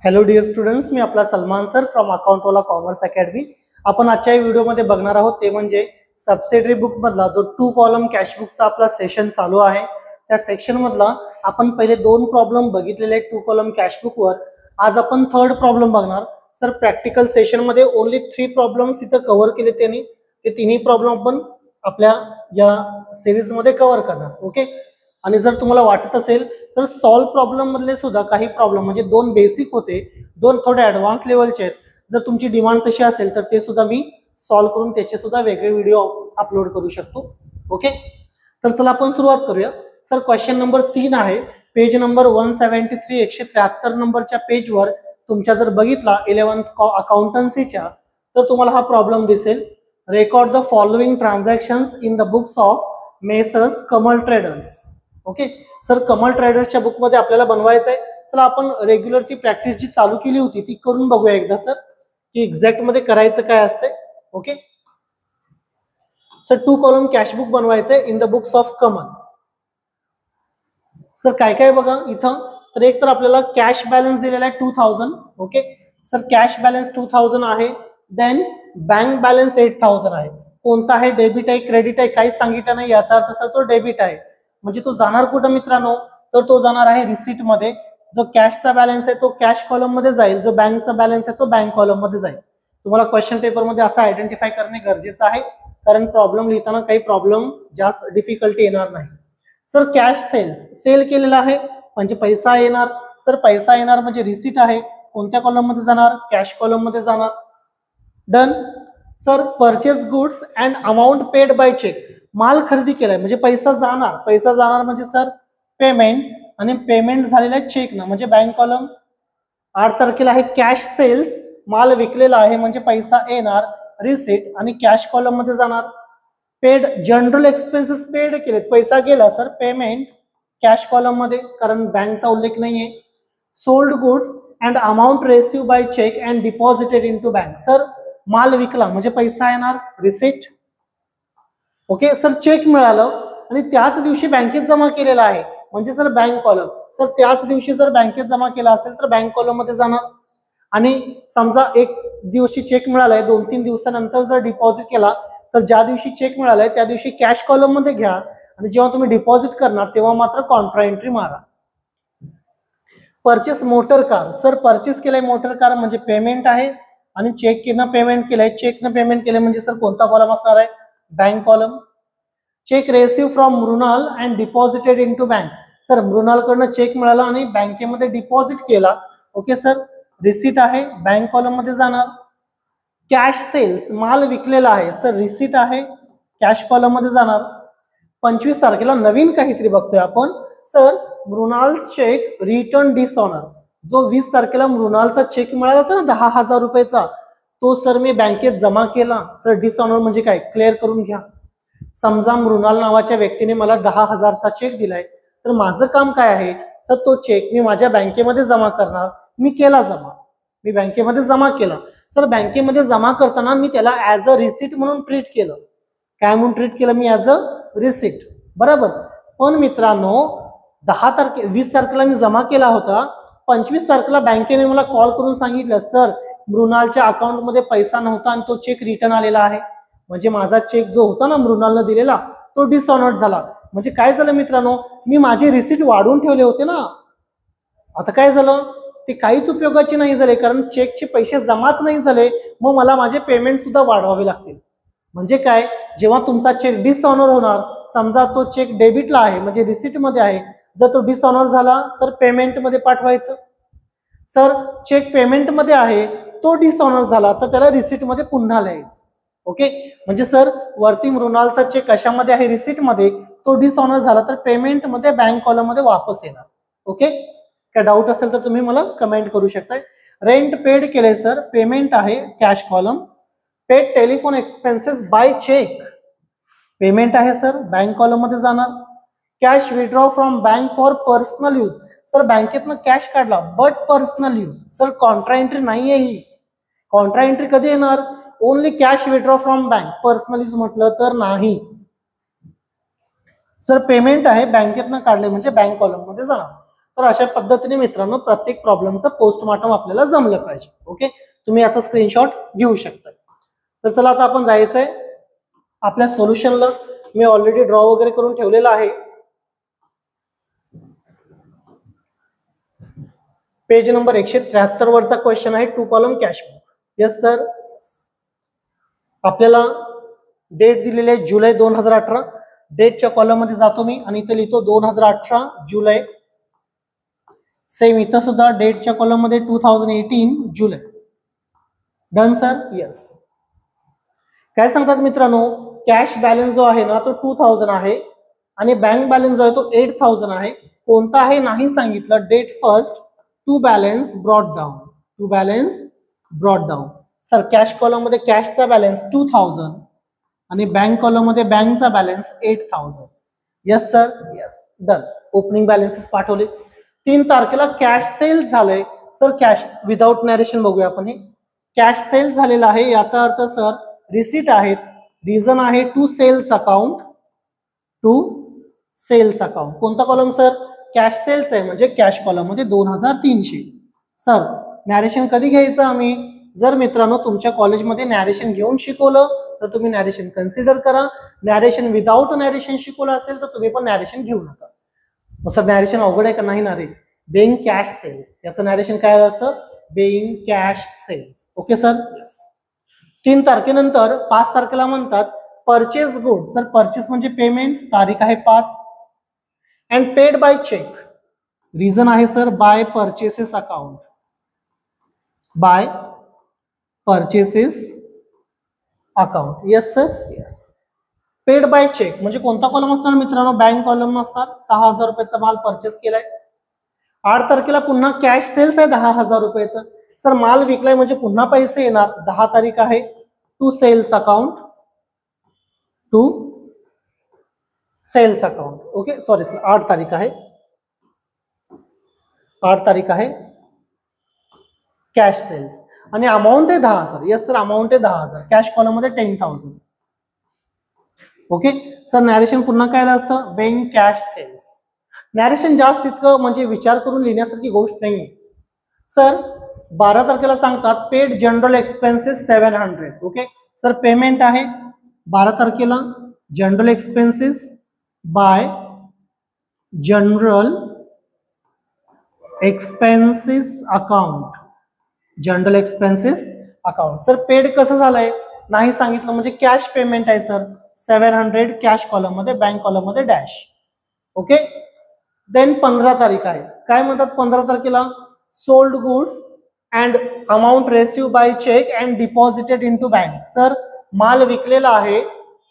Hello dear students, मी आपला Salman sir from अकाउंटवाला कॉमर्स अकॅडमी. आपण आजच्या व्हिडिओमध्ये बघणार आहोत ते म्हणजे सबसिडरी बुक मधला जो 2 कॉलम कॅश बुकचा आपला सेशन चालू आहे. त्या सेक्शन मधला आपण पहिले 2 प्रॉब्लेम बघितलेले 2 कॉलम कॅश बुक वर. आज आपण थर्ड प्रॉब्लेम बघणार. सर प्रॅक्टिकल सेशन मध्ये ओनली 3 प्रॉब्लेम्स इथं कव्हर केले त्यांनी. ते तिन्ही प्रॉब्लेम आपण आपल्या या सिरीज मध्ये कव्हर करणार. ओके. आणि जर तुम्हाला वाटत असेल तर सॉल्व प्रॉब्लेम मधले सुद्धा काही प्रॉब्लेम म्हणजे 2 बेसिक होते, 2 थोडे ऍडव्हान्स लेवलचे आहेत. जर तुमची डिमांड तशी असेल तर ते सुद्धा मी सॉल्व करून त्याचे सुद्धा वेगळे व्हिडिओ अपलोड करू शकतो. ओके. तर चला आपण सुरुवात करूया. सर क्वेश्चन नंबर 3 आहे. पेज नंबर 173 173 नंबरच्या पेजवर तुमच्या जर बघितला 11th अकाउंटन्सीच्या तर तुम्हाला हा प्रॉब्लेम दिसेल. Record the following transactions in the books of messrs Kamal traders. Okay. Sir Kamal ट्रेडर्सच्या बुक मध्ये आपल्याला बनवायचं आहे. चला आपण रेग्युलर ती प्रॅक्टिस जी चालू केली होती ती करून बघूया एकदा सर, की एक्झॅक्ट मध्ये करायचं काय असते. Okay. Sir 2 column cash book बनवायचंय in the books of Kamal. Sir काय काय बघा इथं. तर एक तर आपल्याला कॅश बॅलन्स दिलेला आहे 2000. ओके. सर कॅश बॅलन्स 2000 आहे. देन बँक बॅलन्स 8000 आहे. कोणता आहे, डेबिट आहे क्रेडिट आहे काहीच सांगितलं नाही. याचा अर्थ सर तो डेबिट आहे. म्हणजे तो जाणार कुठं मित्रांनो, तर तो जाणार आहे रिसीट मध्ये. जो कॅशचा बॅलन्स आहे तो कॅश कॉलम मध्ये जाईल, जो बँकचा बॅलन्स आहे तो बँक कॉलम मध्ये जाईल. तुम्हाला क्वेश्चन पेपर मध्ये असं आयडेंटिफाय करणे गरजेचं आहे, कारण प्रॉब्लेम लिहिताना काही प्रॉब्लेम जास्त डिफिकल्टी येणार नाही. सर कॅश सेल्स सेल केलेला आहे म्हणजे पैसा येणार. सर पैसा येणार म्हणजे रिसीट आहे. कोणत्या कॉलम मध्ये जाणार, कॅश कॉलम मध्ये जाणार. Done. Sir purchase goods and amount paid by cheque. माल खरेदी केलाय म्हणजे पैसा जाणार. पैसा जाणार म्हणजे सर पेमेंट, आणि पेमेंट झालेला आहे चेक ना म्हणजे बँक कॉलम. 8 तारखेला आहे कॅश सेल्स, माल विकलेला आहे म्हणजे पैसा येणार रिसीट आणि कॅश कॉलम मध्ये जाणार. पेड जनरल एक्सपेन्सेस पेड केलेत, पैसा गेला सर पेमेंट कॅश कॉलम मध्ये कारण बँकचा उल्लेख नाहीये. Sold goods and amount receive by cheque and deposited into bank. Sir माल विकला म्हणजे पैसा येणार रिसीट. ओके. सर चेक मिळालं आणि त्याच दिवशी बँकेत जमा केलेला आहे म्हणजे सर बँक कॉलम. सर त्याच दिवशी जर बँकेत जमा केला असेल तर बँक कॉलम मध्ये जाणार. आणि समजा एक दिवशी चेक मिळालाय, 2-3 दिवसानंतर जर डिपॉझिट केला तर ज्या दिवशी चेक मिळालाय त्या दिवशी कॅश कॉलम मध्ये घ्या आणि जेव्हा तुम्ही डिपॉझिट करणार तेव्हा मात्र कॉन्ट्रा एंट्री मारा. Purchase motor car. Sir purchase केलाय मोटर कार म्हणजे पेमेंट आहे आणि चेकनं पेमेंट केलंय, चेकनं पेमेंट केलंय म्हणजे सर कोणता कॉलम असणार आहे, bank column. Cheque receive from Mrunal and deposited into bank. Sir Mrunal कडनं चेक मिळाला आणि बँकेमध्ये डिपॉझिट केला. ओके सर रिसीट आहे, बँक कॉलम मध्ये जाणार. कॅश सेल्स माल विकलेला आहे सर रिसीट आहे, कॅश कॉलम मध्ये जाणार. 25 तारखेला नवीन काहीतरी बघतोय आपण. Sir Mrunal's cheque return dishonour. जो 20 तारखेला मृणालचा चेक मिळाला होता ना 10,000 रुपयाचा, तो सर मी बँकेत जमा केला. सर डिसऑनर म्हणजे काय, क्लिअर करून घ्या. समजा मृणाल नावाच्या व्यक्तीने मला 10,000चा चेक दिलाय तर माझं काम काय आहे, सर तो चेक मी माझ्या बँकेमध्ये जमा करणार. मी केला जमा, मी बँकेमध्ये जमा केला. सर बँकेमध्ये जमा करताना मी त्याला ऍज अ रिसीट म्हणून ट्रीट केलं. काय म्हणून ट्रीट केलं मी, ऍज अ रिसीट. बरोबर. पण मित्रांनो 20 तारखेला मी जमा केला होता. 25 तारखेला बँकेने मला कॉल करून सांगितलं सर मृणालच्या अकाउंटमध्ये पैसा नव्हता आणि तो चेक रिटर्न आलेला आहे. म्हणजे माझा चेक जो होता ना मृणालनं दिलेला तो डिसऑनर्ड झाला. म्हणजे काय झालं मित्रांनो, मी माझे रिसीट वाढवून ठेवले होते ना, आता काय झालं ते काहीच उपयोगाचे नाही झाले कारण चेकचे पैसे जमाच नाही झाले. मग मला माझे पेमेंट सुद्धा वाढवावे लागतील. म्हणजे काय, जेव्हा तुमचा चेक डिसऑनर होणार, समजा तो चेक डेबिटला आहे म्हणजे रिसीट मध्ये आहे, जर तो डिसऑनर झाला तर पेमेंट मध्ये पाठवायचं. सर चेक पेमेंट मध्ये आहे, तो डिसऑनर झाला तर त्याला रिसीट मध्ये पुन्हा लिहायचं. ओके. म्हणजे सर वरती मृणालचा चेक कशामध्ये आहे, रिसीट मध्ये, तो डिसऑनर झाला तर पेमेंट मध्ये बँक कॉलम मध्ये वापस येणार. ओके. काय डाऊट असेल तर तुम्ही मला कमेंट करू शकताय. रेंट पेड केले सर, पेमेंट आहे cash column. Paid telephone expenses by cheque, payment आहे सर बँक कॉलम मध्ये जाणार. Cash withdraw from bank for personal use. Sir बँकेतनं कॅश काढला but personal use. Sir contra entry नाहीये ही. कॉन्ट्रा एंट्री कधी येणार, only cash withdraw from bank. Personal use म्हटलं तर नाही. सर पेमेंट आहे बँकेतनं काढले म्हणजे बँक कॉलम मध्ये जाणार. तर अशा पद्धतीने मित्रांनो प्रत्येक प्रॉब्लेमचं पोस्टमॉर्टम आपल्याला जमलं पाहिजे. ओके, तुम्ही याचा स्क्रीनशॉट घेऊ शकता. तर चला आता आपण जायचंय आपल्या सोल्युशनला. मी ऑलरेडी ड्रॉ वगैरे करून ठेवलेला आहे. पेज नंबर 173 वरचा क्वेश्चन आहे, 2 column cash book. Yes sir, आपल्याला डेट दिलेली आहे जुलै 2018. डेटच्या कॉलम मध्ये जातो मी आणि इथे लिहितो 2018 जुलै. सेम इथं सुद्धा डेटच्या कॉलम मध्ये 2018 जुलै. Done sir. यस. काय सांगतात मित्रांनो, कॅश बॅलन्स जो आहे ना तो 2000 आहे आणि बँक बॅलन्स जो आहे तो 8000 आहे. कोणता आहे नाही सांगितलं. Date first, to balance brought down. To balance brought down. Sir cash column मध्ये कॅशचा बॅलन्स 2000 आणि बँक कॉलम मध्ये बँकचा balance 8000. Yes sir. Yes. Done. Opening balances पाठवले. 3 तारखेला कॅश सेल झालंय. सर कॅश विदाउट नॅरेशन बघूया आपण. हे कॅश सेल झालेला आहे याचा अर्थ सर रिसीट आहेत. रिझन आहे to sales account. To sales account. कोणता कॉलम सर? कॅश सेल्स आहे म्हणजे कॅश कॉलम मध्ये 2300. सर नॅरेशन कधी घ्यायचं आम्ही? जर मित्रांनो तुमच्या कॉलेजमध्ये नॅरेशन घेऊन शिकवलं तर तुम्ही नॅरेशन कन्सिडर करा. नॅरेशन विदाउट नॅरेशन शिकवलं असेल तर तुम्ही पण नॅरेशन घेऊ नका. सर नॅरेशन अवघड आहे का? नाही ना रे. बेइंग कॅश सेल्स याचं नॅरेशन काय असतं? Being cash sales. Okay sir. 3 तारखेनंतर 5 तारखेला म्हणतात परचेस गुड. सर परचेस म्हणजे पेमेंट. तारीख आहे 5 and paid by cheque. Reason आहे sir by purchases account. By purchases account. Yes sir. Yes. Paid by cheque म्हणजे कोणता कॉलम असणार मित्रांनो? बँक कॉलम असणार. 6000 रुपयाचा माल परचेस केलाय. 8 तारखेला पुन्हा कॅश सेल्स आहे 10,000 रुपयाचं. सर माल विकलाय म्हणजे पुन्हा पैसे येणार. 10 तारीख आहे to sales account. To sales account. Okay sorry sir 8 तारीख आहे. 8 तारीख आहे कॅश सेल्स आणि अमाऊंट आहे 10,000. यस सर अमाऊंट आहे 10,000. कॅश कॉलम मध्ये 10,000. ओके सर नॅरेशन पुन्हा काय असतं? Being cash cells. नॅरेशन जास्त तितकं म्हणजे विचार करून लिहिण्यासारखी गोष्ट नाही. सर 12 तारखेला सांगतात paid general expenses 700. Okay sir payment आहे 12 तारखेला general expenses by general expenses account. General expenses account. Sir paid कसं झालंय नाही सांगितलं म्हणजे कॅश पेमेंट आहे सर 700 कॅश कॉलम मध्ये, बँक कॉलम मध्ये डॅश. ओके देन 15 तारीख आहे. काय म्हणतात 15 तारखेला? Sold goods and amount receive by cheque and deposited into bank. Sir माल विकलेला आहे,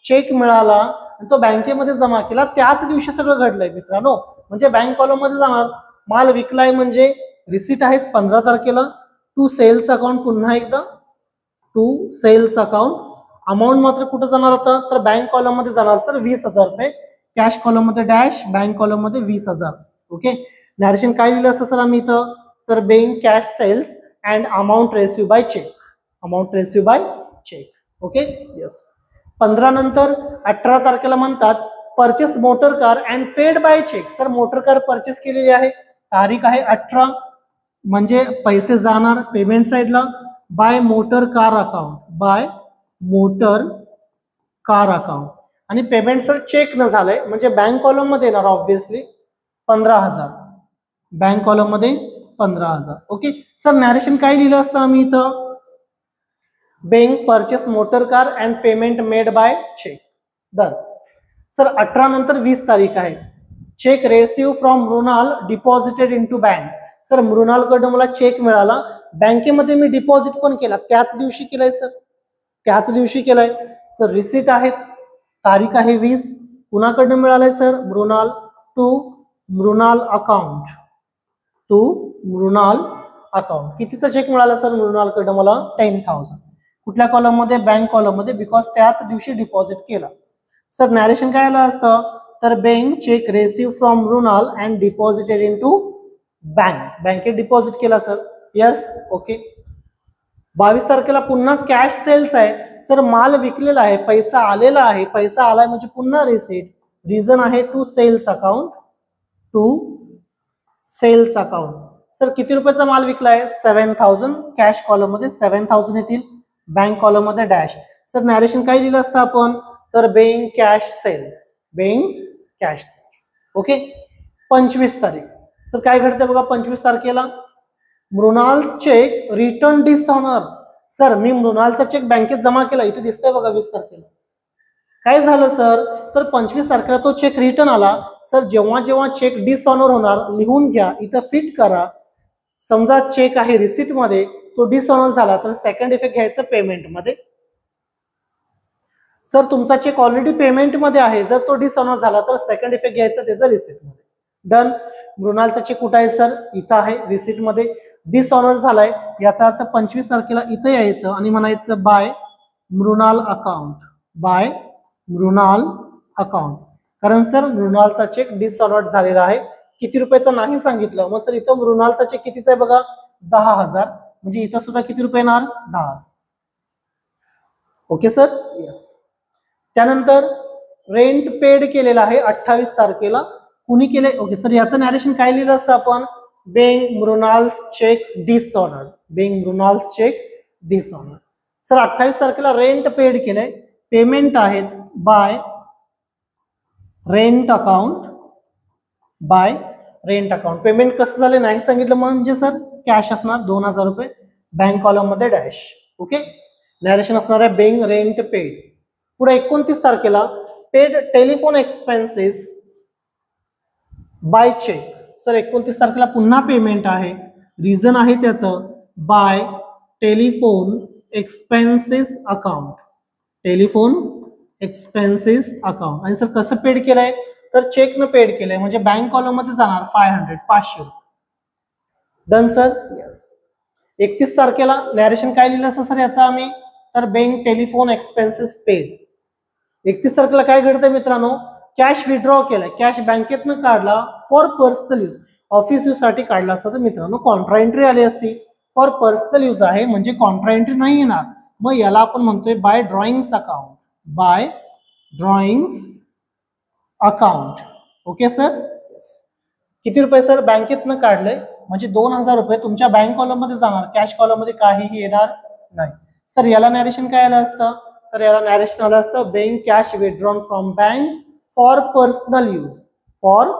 चेक मिळाला आणि तो बँकेमध्ये जमा केला. त्याच दिवशी सगळं घडलंय मित्रांनो. म्हणजे बँक कॉलम मध्ये जाणार. माल विकलाय म्हणजे रिसीट आहेत 15 तारखेला. टू सेल्स अकाउंट पुन्हा एकदा टू सेल्स अकाउंट. अमाऊंट मात्र कुठं जाणार होता? तर बँक कॉलम मध्ये जाणार सर 20,000 रुपये. कॅश कॉलम मध्ये डॅश, बँक कॉलम मध्ये 20,000. ओके नॅरेशन काय लिहिलं असतं सर आम्ही इथं? तर being cash sales and amount receive by cheque. Amount receive by cheque. Okay yes. 15 नंतर 18 तारखेला म्हणतात purchase motor car and paid by cheque. Sir motor car purchase केलेली आहे. तारीख आहे 18 म्हणजे पैसे जाणार पेमेंट साइडला by motor car account. By motor car account आणि पेमेंट सर चेक न झालंय म्हणजे बँक कॉलम मध्ये येणार ऑब्विसली 15,000. बँक कॉलम मध्ये 15,000. ओके सर नॅरेशन काय लिहिलं असतं आम्ही इथं? Being purchase motor car and payment made by cheque. Done. Sir 18 नंतर 20 तारीख आहे. Cheque receive from Mrunal deposited into bank. Sir Mrunal कडून मला चेक मिळाला, बँकेमध्ये मी डिपॉझिट पण केला. त्याच दिवशी केलाय सर. त्याच दिवशी केलाय सर. रिसीट आहेत. तारीख आहे 20. कुणाकडनं मिळालंय sir? Mrinal. To Mrinal account. To Mrinal account. कितीचा चेक मिळाला सर मृणालकडनं मला? 10,000. कुठल्या कॉलम मध्ये? बँक कॉलम मध्ये, बिकॉज त्याच दिवशी डिपॉझिट केला. सर नॅरेशन काय आलं असतं? तर being cheque receive from Mrunal and deposited into bank. बँकेत डिपॉझिट केला सर. यस. ओके 22 तारखेला पुन्हा कॅश सेल्स आहे. सर माल विकलेला आहे, पैसा आलेला आहे. पैसा आलाय म्हणजे पुन्हा रिसीट. रिझन आहे to sales account. To sales account. Sir किती रुपयाचा माल विकलाय? 7000. कॅश कॉलम मध्ये 7000 येतील, बँक कॉलम मध्ये डॅश. सर नॅरेशन काय दिलं असतं आपण? तर being cash sales, being cash sales. Okay. 25 तारीख. सर काय घडतं बघा 25 तारखेला? Mrunal cheque return dishonour. Sir मी मृणालचा चेक बँकेत जमा केला, इथे दिसतंय बघा 20 तारखेला. काय झालं सर? तर 25 तारखेला तो चेक रिटर्न आला. सर जेव्हा जेव्हा चेक डिसऑनर होणार लिहून घ्या, इथं फिट करा. समजा चेक आहे रिसिट मध्ये, तो डिसऑनर झाला तर सेकंड इफेक्ट घ्यायचं पेमेंट मध्ये. सर तुमचा चेक ऑलरेडी पेमेंट मध्ये आहे, जर तो डिसऑनर झाला तर सेकंड इफेक्ट घ्यायचा त्याचा रिसिट मध्ये. डन. मृणालचा चेक कुठे आहे सर? इथं आहे रिसिट मध्ये. डिसऑनर झालाय याचा अर्थ 25 तारखेला इथं यायचं आणि म्हणायचं by Mrinal account, by Mrinal account. कारण सर मृणालचा चेक डिसऑनर्ड झालेला आहे. किती रुपयाचा नाही सांगितलं, मग सर इथं मृणालचा चेक कितीचा आहे बघा? 10,000. म्हणजे इथं सुद्धा किती रुपये येणार? 10,000. Okay sir. येस. त्यानंतर रेंट पेड केलेला आहे 28 तारखेला. कुणी केले? ओके सर याचं नॅरेशन काय लिहिलं असतं आपण? Being Mrinal's cheque dishonoured, being Mrinal's cheque dishonoured. Sir 28 तारखेला रेंट पेड केलंय, पेमेंट आहेत by rent account, by rent account. Payment कसं झालं नाही सांगितलं म्हणजे सर कॅश असणार 2000 रुपये, बँक कॉलम मध्ये डॅश. ओके. नॅरेशन असणार आहे बेइंग रेंट पेड. पुढे 29 तारखेला paid telephone expenses by cheque. Sir 29 तारखेला पुन्हा पेमेंट आहे, रिझन आहे त्याचं by telephone expenses account, telephone expenses account. आणि सर कसं पेड केलंय? तर चेकनं पेड केलंय, म्हणजे बँक कॉलम मध्ये जाणार 500. Done sir. येस. 31 तारखेला नॅरेशन काय लिहिलं असं सर याचा आम्ही? तर बेइंग टेलिफोन एक्सपेन्सेस पेड. 31 तारखेला काय घडतंय मित्रांनो? कॅश विड्रॉ केलाय, कॅश बँकेतनं काढला for personal use, office use साठी काढला असता तर मित्रांनो कॉन्ट्रा एंट्री आली असती. फॉर पर्सनल यूज आहे म्हणजे कॉन्ट्रा एंट्री नाही येणार, मग याला आपण म्हणतोय by drawings account, by drawings account. Okay sir. किती रुपये सर? बँकेतनं काढलंय म्हणजे 2000 रुपये तुमच्या बँक कॉलम मध्ये जाणार, कॅश कॉलम मध्ये काहीही येणार नाही. सर याला नॅरेशन काय आलं असतं? तर याला नॅरेशन आलं असतं being cash withdrawn from bank for personal use, for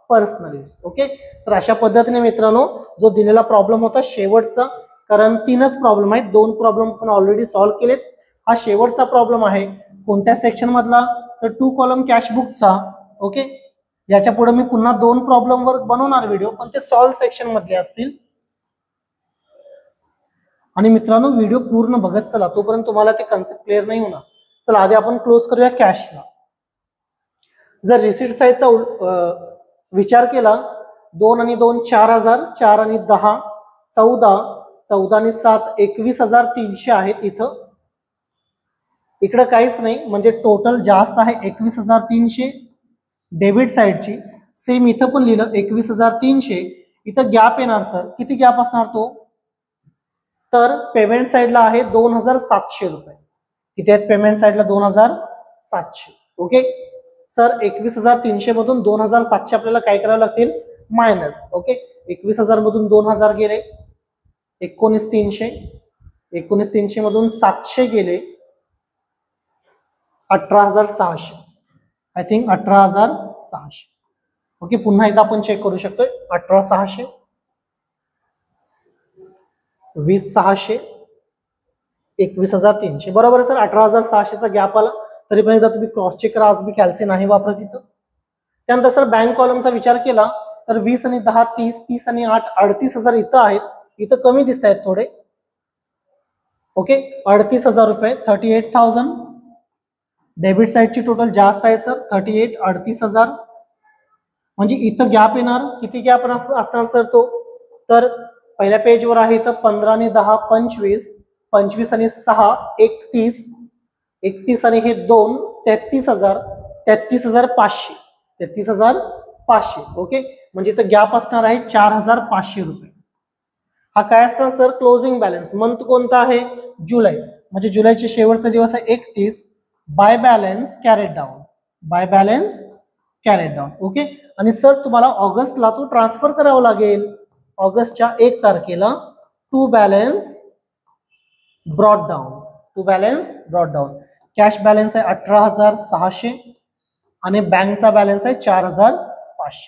personal use. Okay. तर अशा पद्धतीने मित्रांनो जो दिलेला प्रॉब्लेम होता शेवटचा, कारण 3च प्रॉब्लेम आहेत, 2 प्रॉब्लेम पण ऑलरेडी सॉल्व्ह केलेत, हा शेवटचा प्रॉब्लेम आहे. कोणत्या सेक्शन मधला? तर 2 कॉलम कॅश बुकचा. ओके. याच्या पुढे मी पुन्हा 2 प्रॉब्लेम वर बनवणार व्हिडिओ, पण ते सॉल्व्ह सेक्शन मधले असतील. आणि मित्रांनो व्हिडिओ पूर्ण बघत चला, तोपर्यंत तुम्हाला ते कन्सेप्ट क्लिअर नाही होणार. चला आधी आपण क्लोज करूया कॅशला. जर रिसीट साईजचा विचार केला 2 आणि 2 4000, 4 आणि 10 14, 14 आणि 7 21,300 आहेत. इकडं काहीच नाही म्हणजे टोटल जास्त आहे 21,300. डेबिट साईडची सेम इथं पण लिहिलं 21,300. इथं गॅप येणार सर, किती गॅप असणार तो? तर पेमेंट साईडला आहे 2,700 रुपये. किती आहेत पेमेंट साईडला? 2,700. Okay sir. 21,300 मधून 2,700 आपल्याला काय करावं लागतील? मायनस. ओके. 21,000 मधून 2,000 गेले, 19,300. 19,300 मधून 700 गेले, 18,600. I think 18,600. ओके. पुन्हा एकदा आपण चेक करू शकतोय. 18,600, 20,600, 21,300. बरोबर सर. 18,600चा गॅप आला, तरी पण एकदा तुम्ही क्रॉस चेक करा, आज मी कॅल्सी नाही वापरत इथं. त्यानंतर सर बँक कॉलमचा विचार केला तर 20 आणि 10 30, 30 आणि 8 38,000 इथं आहेत. इथं कमी दिसत आहेत थोडे. ओके. 38,000 रुपये, 38,000. डेबिट साईडची टोटल जास्त आहे सर, 38, 38,000. म्हणजे इथं गॅप येणार. किती गॅप असणार सर तो? तर पहिल्या पेजवर आहे इथं 15 आणि 10 25, 25 आणि 6 31, 31 आणि हे 2 33,000, 33,500, 33,500. ओके. म्हणजे इथं गॅप असणार आहे 4,500 रुपये. हा काय असणार सर? Closing balance. मंथ कोणता आहे? जुलै, म्हणजे जुलैचे शेवटचा दिवस आहे 31. By balance carried down, by balance carried down. Okay. आणि सर तुम्हाला ऑगस्टला तो ट्रान्सफर करावा लागेल. ऑगस्टच्या 1 तारखेला to balance brought down. Cash balance आहे 18,600 आणि बँकचा बॅलन्स आहे 4,500.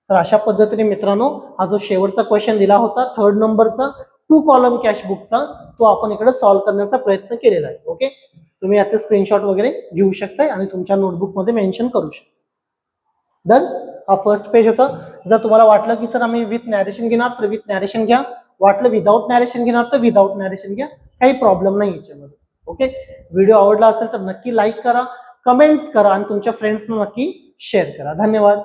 तर अशा पद्धतीने मित्रांनो हा जो शेवटचा क्वेश्चन दिला होता 3rd नंबरचा 2 कॉलम कॅश बुकचा तो आपण इकडे सॉल्व्ह करण्याचा प्रयत्न केलेला आहे. ओके. तुम्ही याचे स्क्रीनशॉट वगैरे घेऊ शकताय आणि तुमच्या नोटबुक मध्ये मेन्शन करू शकता. डन. हा फर्स्ट पेज होता. जर तुम्हाला वाटलं की सर आम्ही विथ नॅरेशन घेणार तर विथ नॅरेशन घ्या, वाटलं विदाऊट नॅरेशन घेणार तर विदाऊट नॅरेशन घ्या, काही प्रॉब्लेम नाही याच्यामध्ये. ओके. व्हिडिओ आवडला असेल तर नक्की लाईक करा, कमेंट्स करा आणि तुमच्या फ्रेंड्सना नक्की शेअर करा. धन्यवाद.